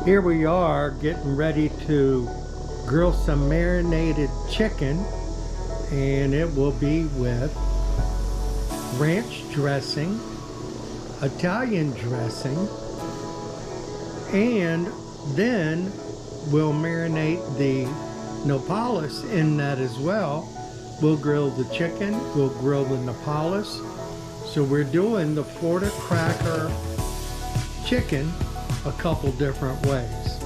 Here we are getting ready to grill some marinated chicken, and it will be with ranch dressing, Italian dressing, and then we'll marinate the nopales in that as well. We'll grill the chicken, we'll grill the nopales. So we're doing the Florida Cracker chicken a couple different ways.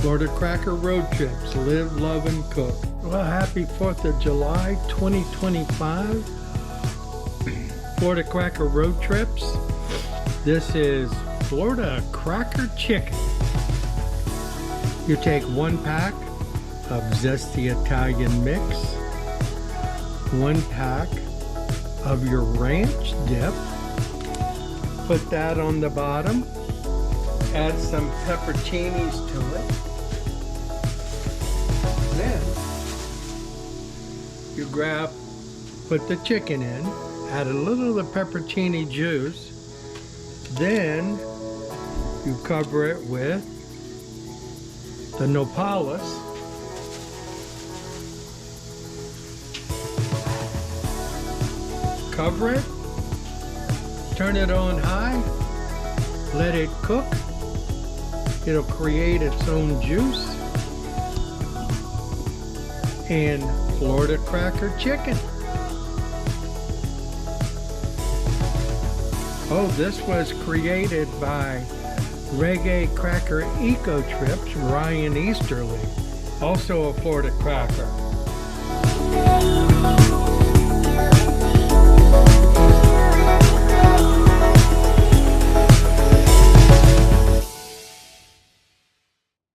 Florida Cracker Road Trips, live, love, and cook. Well, happy 4th of July 2025. Florida Cracker Road Trips. This is Florida Cracker Chicken. You take 1 pack of zesty Italian mix, 1 pack of your ranch dip, put that on the bottom, add some pepperoncinis to it, then you put the chicken in, add a little of the pepperoncini juice, then you cover it with the nopales, cover it, turn it on high, let it cook. It'll create its own juice. And Florida Cracker chicken. Oh, this was created by Reggae Cracker Eco Trips, Ryan Easterly, also a Florida Cracker.